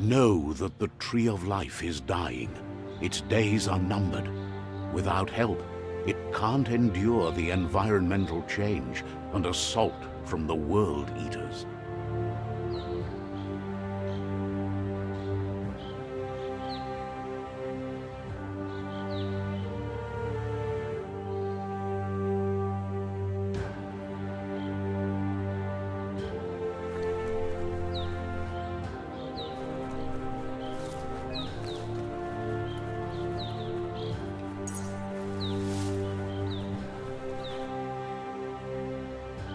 Know that the Tree of Life is dying. Its days are numbered. Without help, it can't endure the environmental change and assault from the Worldeaters.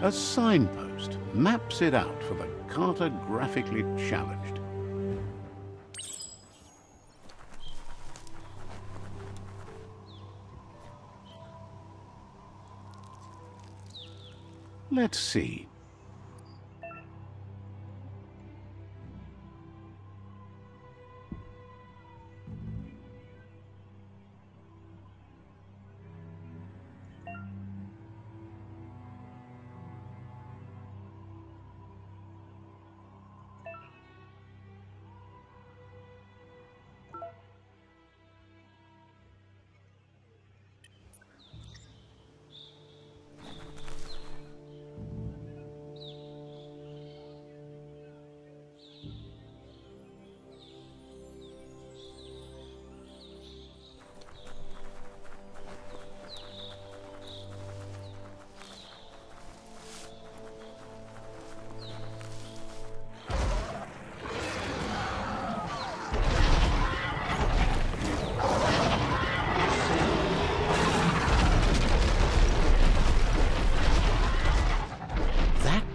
A signpost maps it out for the cartographically challenged. Let's see.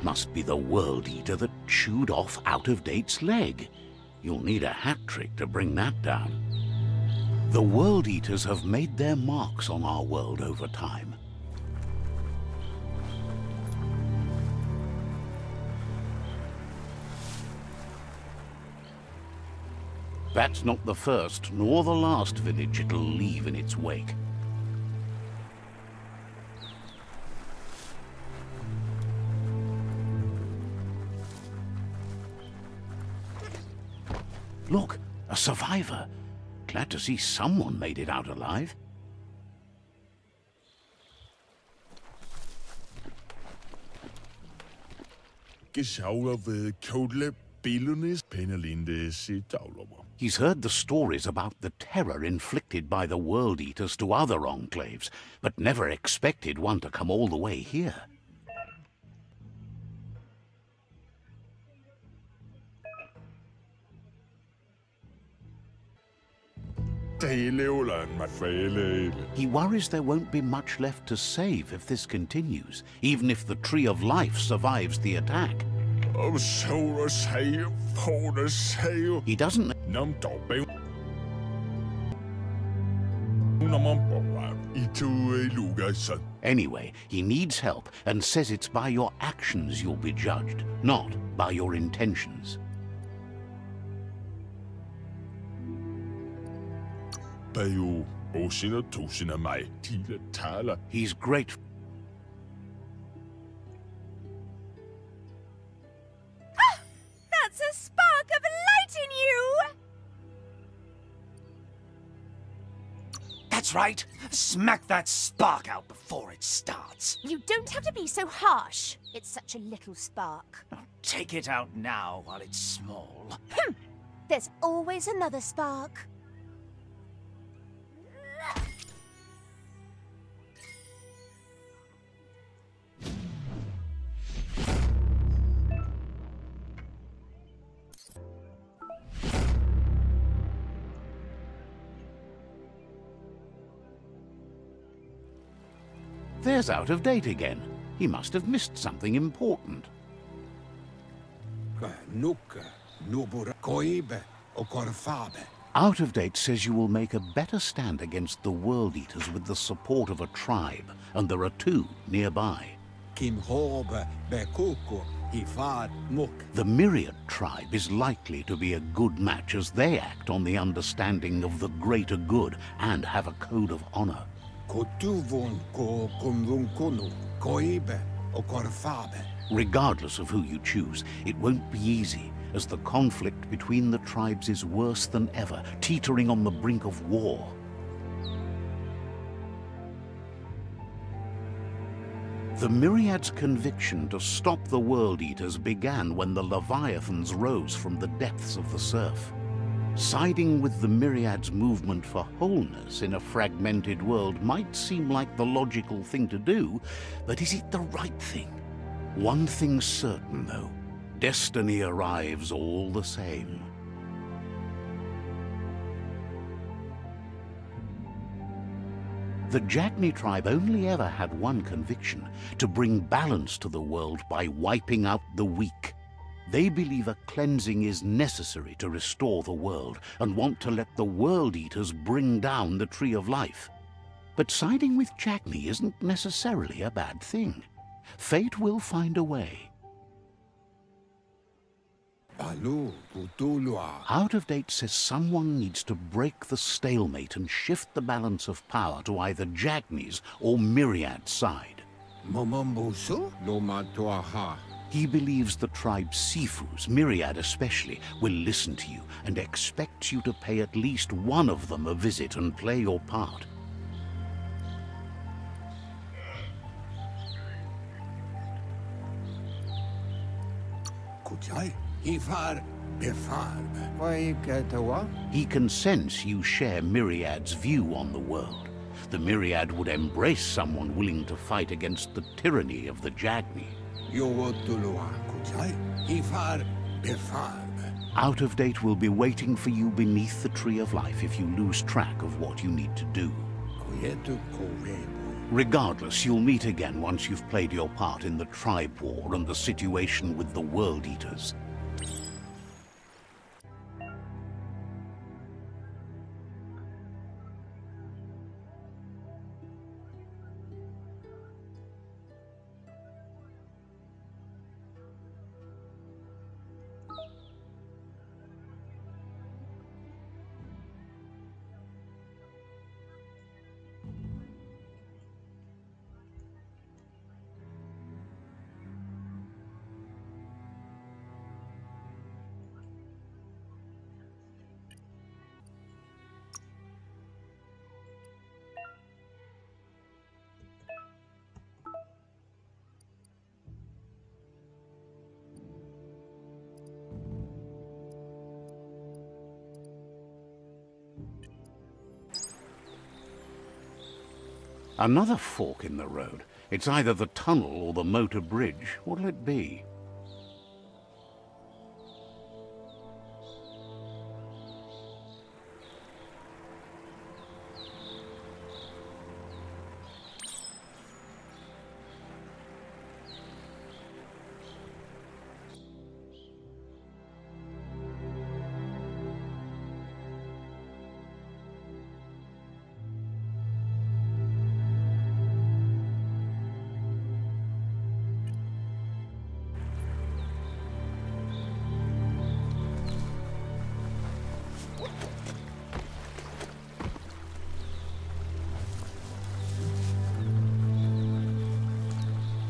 Must be the Worldeater that chewed off Out-of-Date's leg. You'll need a hat trick to bring that down. The Worldeaters have made their marks on our world over time. That's not the first nor the last village it'll leave in its wake. Look, a survivor. Glad to see someone made it out alive. He's heard the stories about the terror inflicted by the Worldeaters to other enclaves, but never expected one to come all the way here. He worries there won't be much left to save if this continues, even if the Tree of Life survives the attack. He doesn't... Anyway, he needs help and says it's by your actions you'll be judged, not by your intentions. He's grateful. That's a spark of light in you! That's right. Smack that spark out before it starts. You don't have to be so harsh. It's such a little spark. Take it out now while it's small. There's always another spark. There's Out-of-Date again. He must have missed something important. Out-of-Date says you will make a better stand against the Worldeaters with the support of a tribe, and there are two nearby. The Myriad Tribe is likely to be a good match as they act on the understanding of the greater good and have a code of honor. Regardless of who you choose, it won't be easy, as the conflict between the tribes is worse than ever, teetering on the brink of war. The Myriad's conviction to stop the Worldeaters began when the Leviathans rose from the depths of the surf. Siding with the Myriad's movement for wholeness in a fragmented world might seem like the logical thing to do, but is it the right thing? One thing's certain, though. Destiny arrives all the same. The Jagni tribe only ever had one conviction: to bring balance to the world by wiping out the weak. They believe a cleansing is necessary to restore the world, and want to let the Worldeaters bring down the Tree of Life. But siding with Jagni isn't necessarily a bad thing. Fate will find a way. Out of Date says someone needs to break the stalemate and shift the balance of power to either Jagni's or Myriad's side. He believes the tribe Sifus, Myriad especially, will listen to you and expects you to pay at least one of them a visit and play your part. He can sense you share Myriad's view on the world. The Myriad would embrace someone willing to fight against the tyranny of the Jagni. Out of Date will be waiting for you beneath the Tree of Life if you lose track of what you need to do. Regardless, you'll meet again once you've played your part in the tribe war and the situation with the Worldeaters. Another fork in the road. It's either the tunnel or the motor bridge. What'll it be?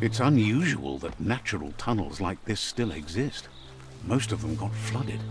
It's unusual that natural tunnels like this still exist. Most of them got flooded.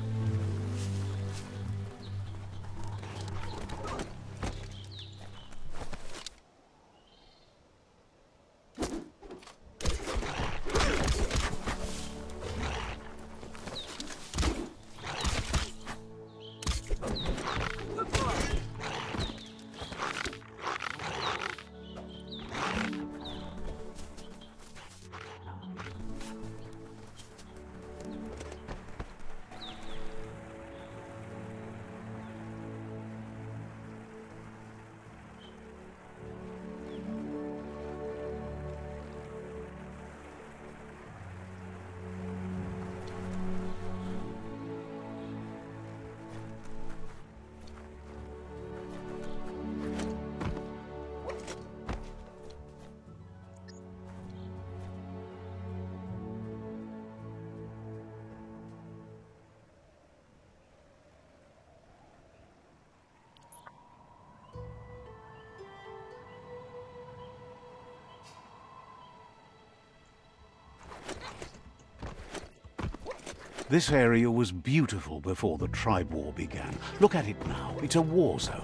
This area was beautiful before the tribe war began. Look at it now. It's a war zone.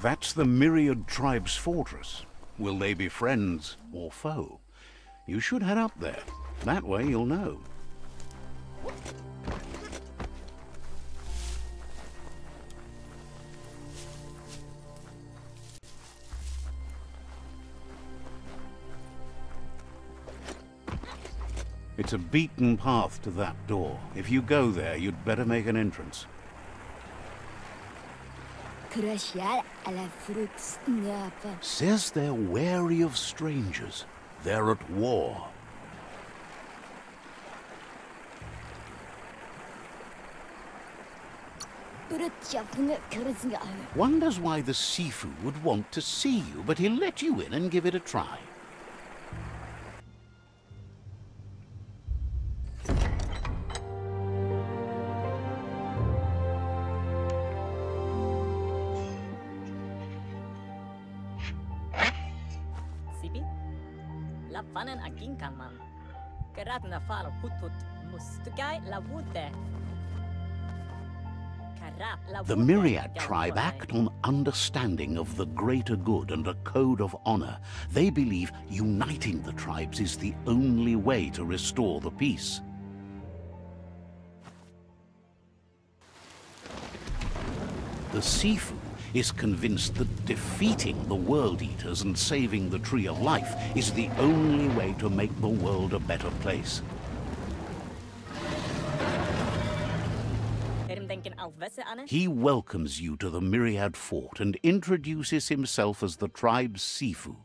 That's the Myriad Tribe's fortress. Will they be friends or foe? You should head up there. That way you'll know. It's a beaten path to that door. If you go there, you'd better make an entrance. Says they're wary of strangers. They're at war. Wonders why the Sifu would want to see you, but he'll let you in and give it a try. The Myriad Tribe act on understanding of the greater good and a code of honor. They believe uniting the tribes is the only way to restore the peace. The Sifu is convinced that defeating the Worldeaters and saving the Tree of Life is the only way to make the world a better place. He welcomes you to the Myriad Fort and introduces himself as the tribe's Sifu.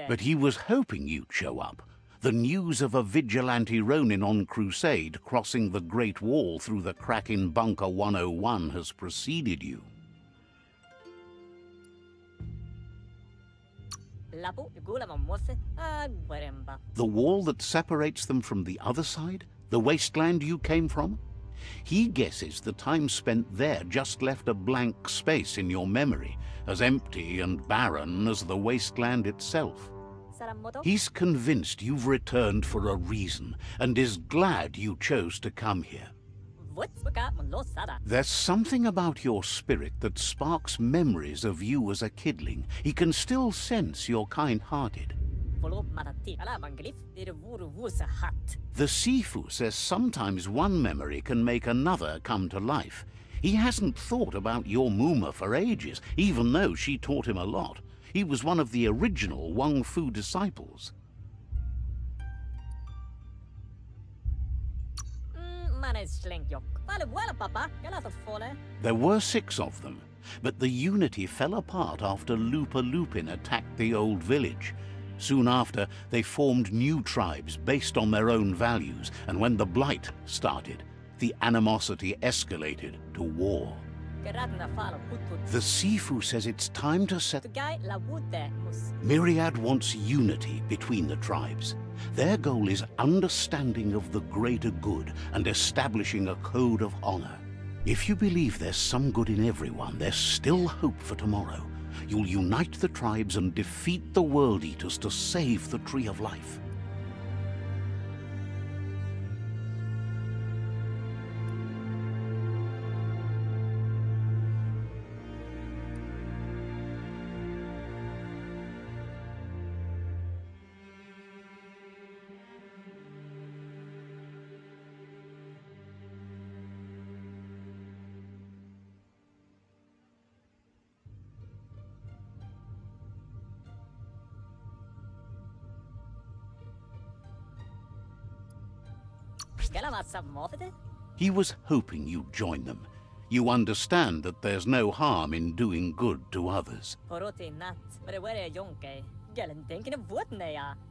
But he was hoping you'd show up. The news of a vigilante Ronin on crusade crossing the Great Wall through the crack in Bunker 101 has preceded you. The wall that separates them from the other side? The wasteland you came from? He guesses the time spent there just left a blank space in your memory, as empty and barren as the wasteland itself. He's convinced you've returned for a reason, and is glad you chose to come here. There's something about your spirit that sparks memories of you as a kidling. He can still sense you're kind-hearted. The Sifu says sometimes one memory can make another come to life. He hasn't thought about your Muma for ages, even though she taught him a lot. He was one of the original Wang Fu disciples. There were 6 of them, but the unity fell apart after Lupa Lupin attacked the old village. Soon after, they formed new tribes based on their own values, and when the Blight started, the animosity escalated to war. The Sifu says it's time to set... Myriad wants unity between the tribes. Their goal is understanding of the greater good and establishing a code of honor. If you believe there's some good in everyone, there's still hope for tomorrow. You'll unite the tribes and defeat the Worldeaters to save the Tree of Life. He was hoping you'd join them. You understand that there's no harm in doing good to others.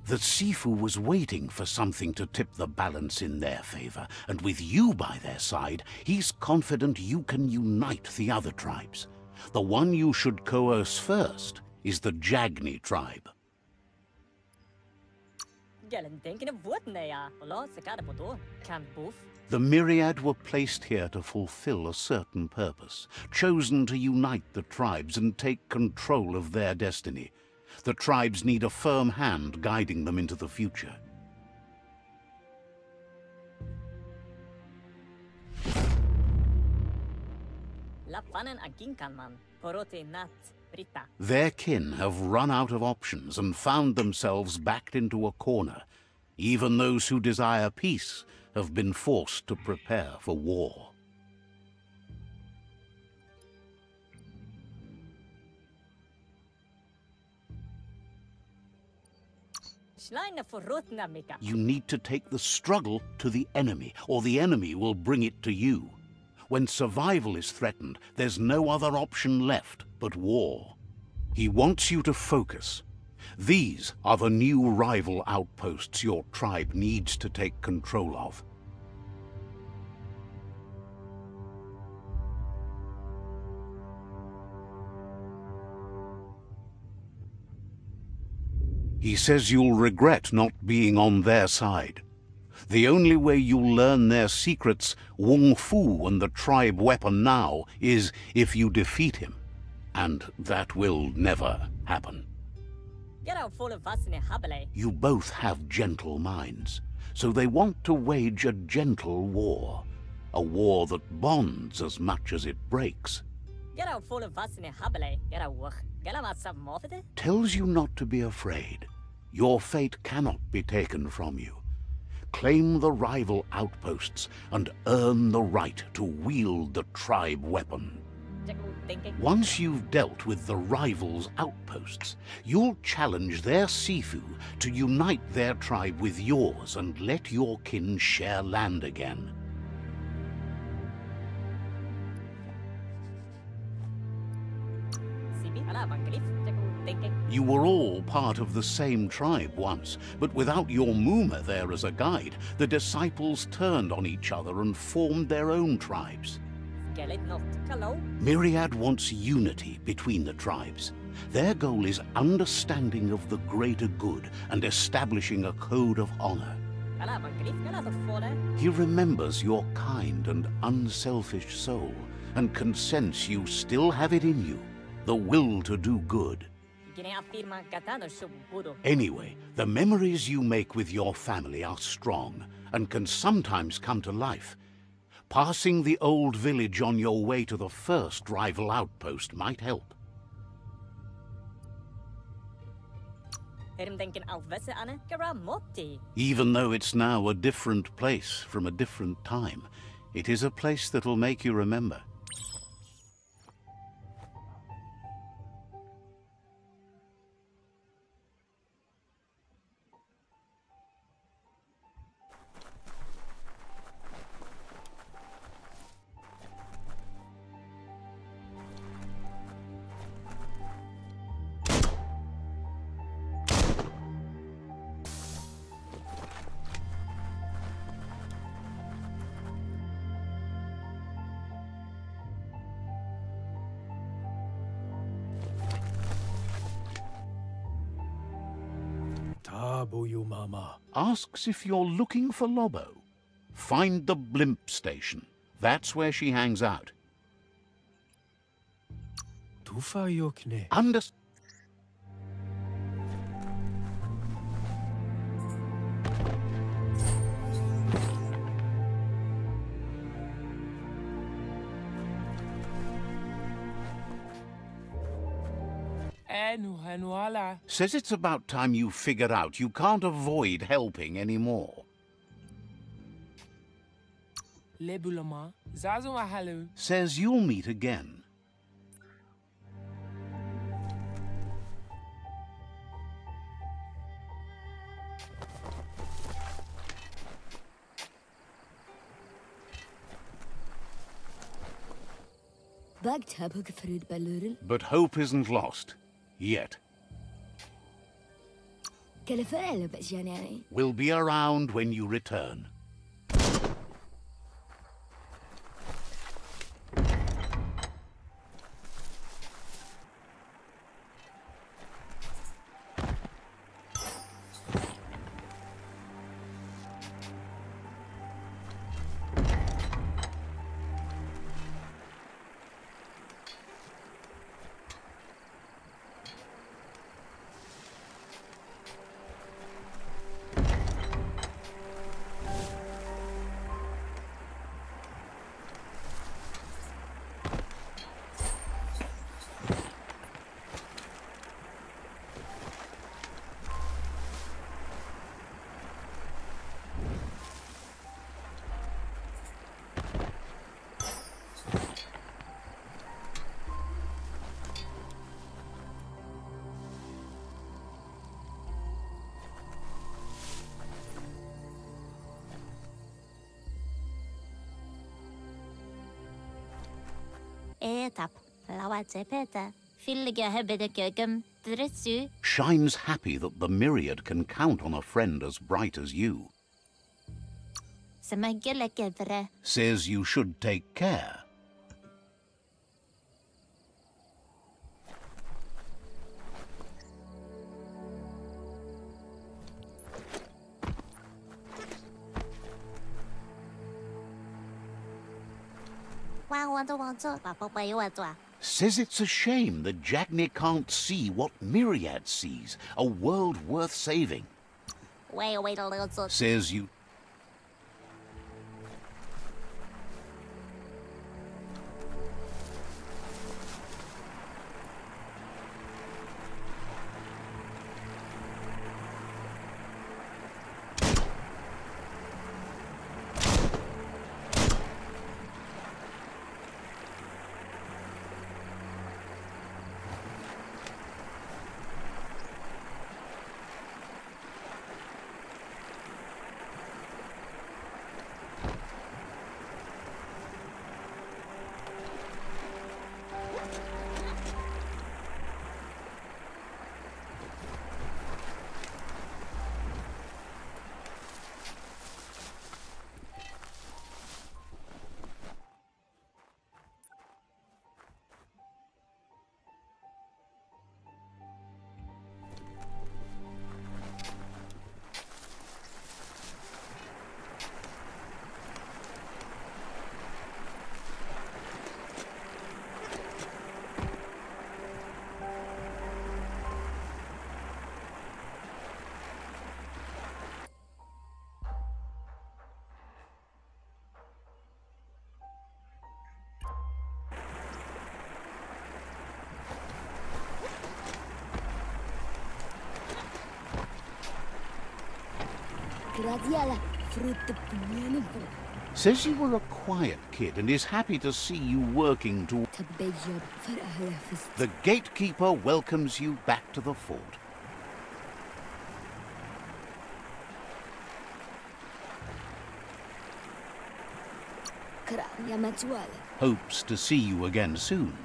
The Sifu was waiting for something to tip the balance in their favor, and with you by their side, he's confident you can unite the other tribes. The one you should coerce first is the Jagni Tribe. The Myriad were placed here to fulfill a certain purpose, chosen to unite the tribes and take control of their destiny. The tribes need a firm hand guiding them into the future. Their kin have run out of options and found themselves backed into a corner. Even those who desire peace have been forced to prepare for war. You need to take the struggle to the enemy, or the enemy will bring it to you. When survival is threatened, there's no other option left but war. He wants you to focus. These are the new rival outposts your tribe needs to take control of. He says you'll regret not being on their side. The only way you'll learn their secrets, Wung Fu and the tribe weapon now, is if you defeat him. And that will never happen. You both have gentle minds, so they want to wage a gentle war. A war that bonds as much as it breaks. Tells you not to be afraid. Your fate cannot be taken from you. Claim the rival outposts and earn the right to wield the tribe weapon. Once you've dealt with the rivals' outposts, you'll challenge their Sifu to unite their tribe with yours and let your kin share land again. You were all part of the same tribe once, but without your Muma there as a guide, the disciples turned on each other and formed their own tribes. Myriad wants unity between the tribes. Their goal is understanding of the greater good and establishing a code of honor. He remembers your kind and unselfish soul and can sense you still have it in you, the will to do good. Anyway, the memories you make with your family are strong and can sometimes come to life. Passing the old village on your way to the first rival outpost might help. Even though it's now a different place from a different time, it is a place that'll make you remember. Asks if you're looking for Lobo. Find the blimp station. That's where she hangs out. Says it's about time you figured out you can't avoid helping anymore. Says you'll meet again. But hope isn't lost. Yet. We'll be around when you return. Shine's happy that the Myriad can count on a friend as bright as you. Says you should take care. Says it's a shame that Jagni can't see what Myriad sees, a world worth saving. Says you... Says you were a quiet kid and is happy to see you working to... The gatekeeper welcomes you back to the fort. Hopes to see you again soon.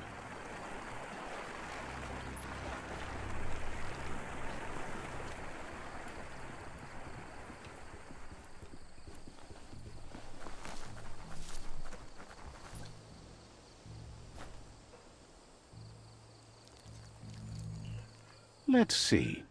Let's see.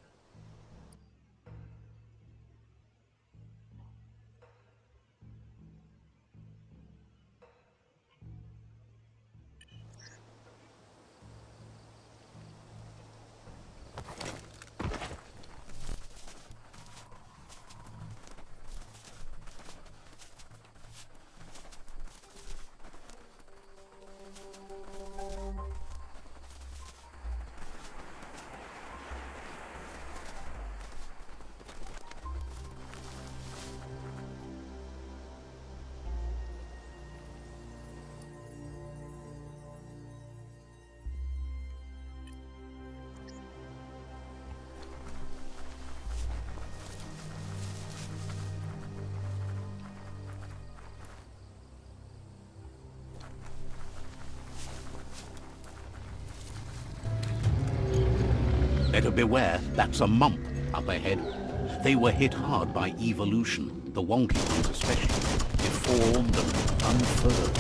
Better beware, that's a mump up ahead. They were hit hard by evolution, the wonky ones especially, deformed and unfurled.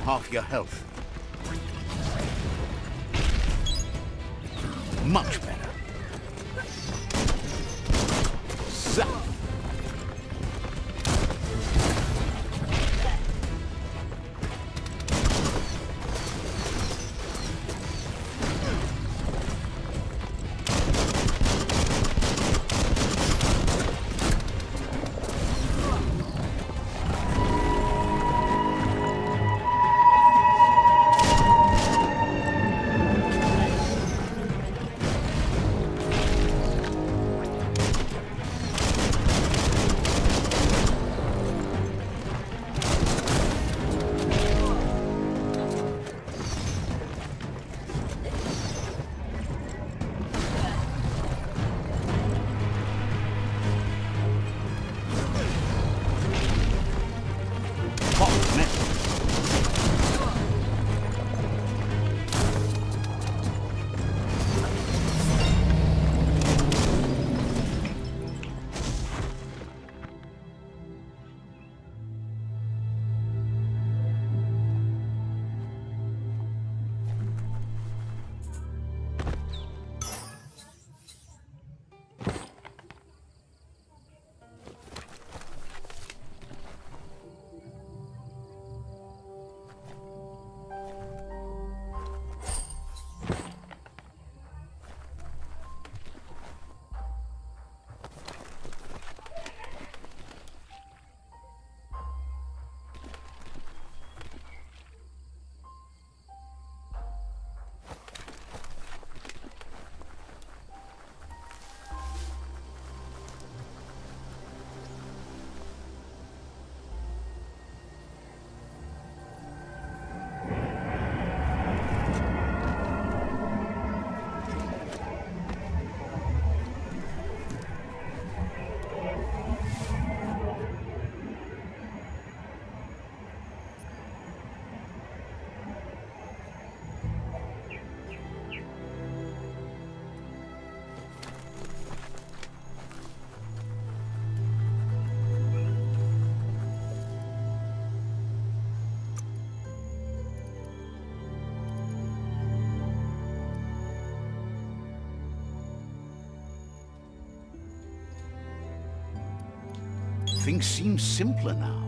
Half your health. Much better. Zap! Things seem simpler now.